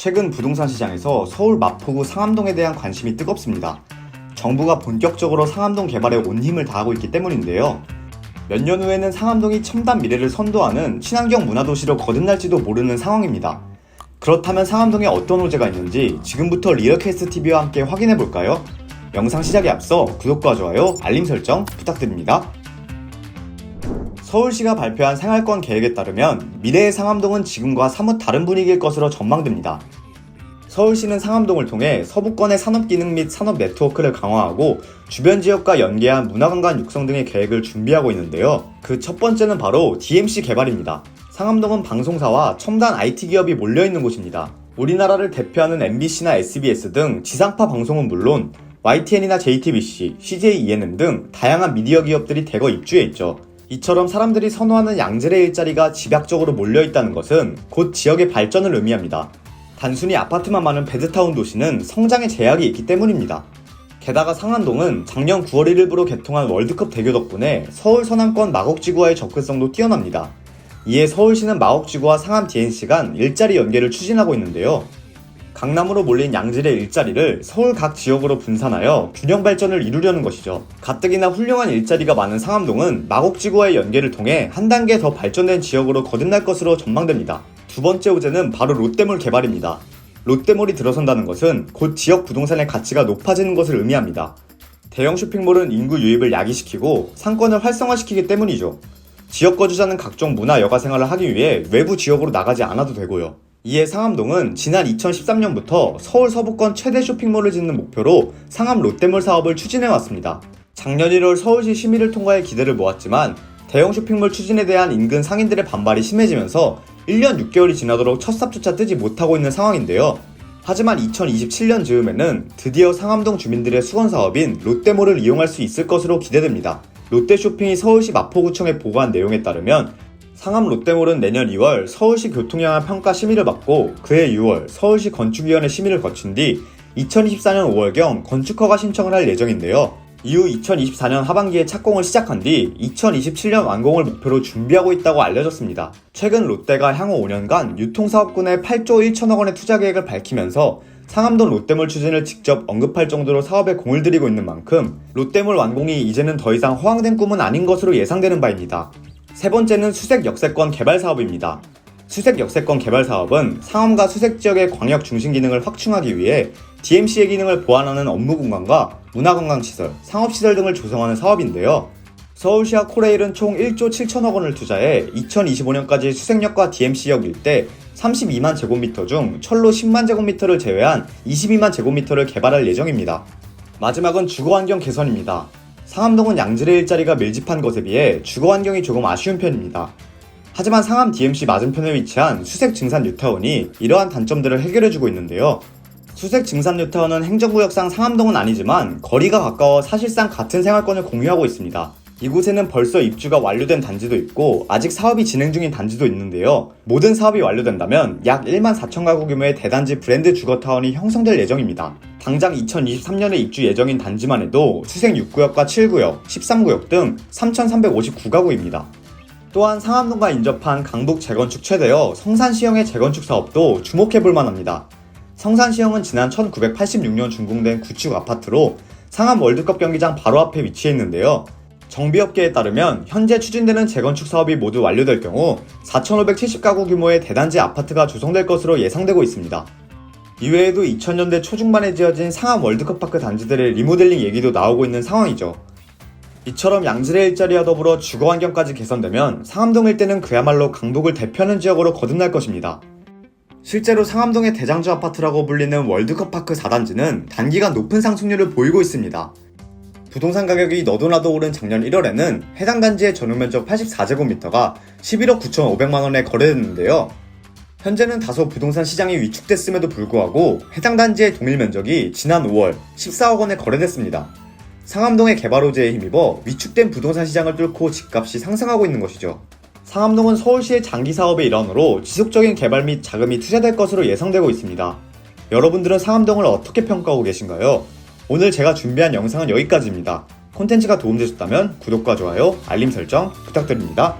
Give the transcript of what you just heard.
최근 부동산 시장에서 서울 마포구 상암동에 대한 관심이 뜨겁습니다. 정부가 본격적으로 상암동 개발에 온 힘을 다하고 있기 때문인데요. 몇 년 후에는 상암동이 첨단 미래를 선도하는 친환경 문화도시로 거듭날지도 모르는 상황입니다. 그렇다면 상암동에 어떤 호재가 있는지 지금부터 리얼캐스트TV와 함께 확인해볼까요? 영상 시작에 앞서 구독과 좋아요, 알림 설정 부탁드립니다. 서울시가 발표한 생활권 계획에 따르면 미래의 상암동은 지금과 사뭇 다른 분위기일 것으로 전망됩니다. 서울시는 상암동을 통해 서부권의 산업기능 및 산업 네트워크를 강화하고 주변 지역과 연계한 문화관광 육성 등의 계획을 준비하고 있는데요. 그 첫 번째는 바로 DMC 개발입니다. 상암동은 방송사와 첨단 IT 기업이 몰려있는 곳입니다. 우리나라를 대표하는 MBC나 SBS 등 지상파 방송은 물론 YTN이나 JTBC, CJ ENM 등 다양한 미디어 기업들이 대거 입주해 있죠. 이처럼 사람들이 선호하는 양질의 일자리가 집약적으로 몰려있다는 것은 곧 지역의 발전을 의미합니다. 단순히 아파트만 많은 베드타운 도시는 성장에 제약이 있기 때문입니다. 게다가 상암동은 작년 9월 1일부로 개통한 월드컵 대교 덕분에 서울 서남권 마곡지구와의 접근성도 뛰어납니다. 이에 서울시는 마곡지구와 상암 DNC 간 일자리 연계를 추진하고 있는데요. 강남으로 몰린 양질의 일자리를 서울 각 지역으로 분산하여 균형 발전을 이루려는 것이죠. 가뜩이나 훌륭한 일자리가 많은 상암동은 마곡지구와의 연계를 통해 한 단계 더 발전된 지역으로 거듭날 것으로 전망됩니다. 두 번째 호재는 바로 롯데몰 개발입니다. 롯데몰이 들어선다는 것은 곧 지역 부동산의 가치가 높아지는 것을 의미합니다. 대형 쇼핑몰은 인구 유입을 야기시키고 상권을 활성화시키기 때문이죠. 지역 거주자는 각종 문화 여가 생활을 하기 위해 외부 지역으로 나가지 않아도 되고요. 이에 상암동은 지난 2013년부터 서울 서부권 최대 쇼핑몰을 짓는 목표로 상암 롯데몰 사업을 추진해왔습니다. 작년 1월 서울시 심의를 통과해 기대를 모았지만 대형 쇼핑몰 추진에 대한 인근 상인들의 반발이 심해지면서 1년 6개월이 지나도록 첫 삽조차 뜨지 못하고 있는 상황인데요. 하지만 2027년 즈음에는 드디어 상암동 주민들의 수건사업인 롯데몰을 이용할 수 있을 것으로 기대됩니다. 롯데쇼핑이 서울시 마포구청에 보고한 내용에 따르면 상암 롯데몰은 내년 2월 서울시 교통영향 평가 심의를 받고 그해 6월 서울시 건축위원회 심의를 거친 뒤 2024년 5월경 건축허가 신청을 할 예정인데요. 이후 2024년 하반기에 착공을 시작한 뒤 2027년 완공을 목표로 준비하고 있다고 알려졌습니다. 최근 롯데가 향후 5년간 유통사업군에 8조 1천억 원의 투자 계획을 밝히면서 상암동 롯데몰 추진을 직접 언급할 정도로 사업에 공을 들이고 있는 만큼 롯데몰 완공이 이제는 더 이상 허황된 꿈은 아닌 것으로 예상되는 바입니다. 세 번째는 수색 역세권 개발 사업입니다. 수색 역세권 개발 사업은 상암과 수색 지역의 광역 중심 기능을 확충하기 위해 DMC의 기능을 보완하는 업무 공간과 문화관광시설, 상업시설 등을 조성하는 사업인데요. 서울시와 코레일은 총 1조 7천억 원을 투자해 2025년까지 수색역과 DMC역 일대 32만 제곱미터 중 철로 10만 제곱미터를 제외한 22만 제곱미터를 개발할 예정입니다. 마지막은 주거환경 개선입니다. 상암동은 양질의 일자리가 밀집한 것에 비해 주거환경이 조금 아쉬운 편입니다. 하지만 상암 DMC 맞은편에 위치한 수색 증산 뉴타운이 이러한 단점들을 해결해주고 있는데요. 수색 증산 뉴타운은 행정구역상 상암동은 아니지만 거리가 가까워 사실상 같은 생활권을 공유하고 있습니다. 이곳에는 벌써 입주가 완료된 단지도 있고 아직 사업이 진행 중인 단지도 있는데요. 모든 사업이 완료된다면 약 1만 4천 가구 규모의 대단지 브랜드 주거타운이 형성될 예정입니다. 당장 2023년에 입주 예정인 단지만 해도 수색 6구역과 7구역, 13구역 등 3,359가구입니다. 또한 상암동과 인접한 강북 재건축 최대여 성산시형의 재건축 사업도 주목해볼 만합니다. 성산시형은 지난 1986년 준공된 구축 아파트로 상암 월드컵 경기장 바로 앞에 위치해 있는데요. 정비업계에 따르면 현재 추진되는 재건축 사업이 모두 완료될 경우 4,570가구 규모의 대단지 아파트가 조성될 것으로 예상되고 있습니다. 이외에도 2000년대 초중반에 지어진 상암 월드컵파크 단지들의 리모델링 얘기도 나오고 있는 상황이죠. 이처럼 양질의 일자리와 더불어 주거환경까지 개선되면 상암동 일대는 그야말로 강북을 대표하는 지역으로 거듭날 것입니다. 실제로 상암동의 대장주 아파트라고 불리는 월드컵파크 4단지는 단기간 높은 상승률을 보이고 있습니다. 부동산 가격이 너도나도 오른 작년 1월에는 해당 단지의 전용면적 84제곱미터가 11억 9,500만원에 거래됐는데요. 현재는 다소 부동산 시장이 위축됐음에도 불구하고 해당 단지의 동일면적이 지난 5월 14억 원에 거래됐습니다. 상암동의 개발 호재에 힘입어 위축된 부동산 시장을 뚫고 집값이 상승하고 있는 것이죠. 상암동은 서울시의 장기 사업의 일환으로 지속적인 개발 및 자금이 투자될 것으로 예상되고 있습니다. 여러분들은 상암동을 어떻게 평가하고 계신가요? 오늘 제가 준비한 영상은 여기까지입니다. 콘텐츠가 도움되셨다면 구독과 좋아요, 알림 설정 부탁드립니다.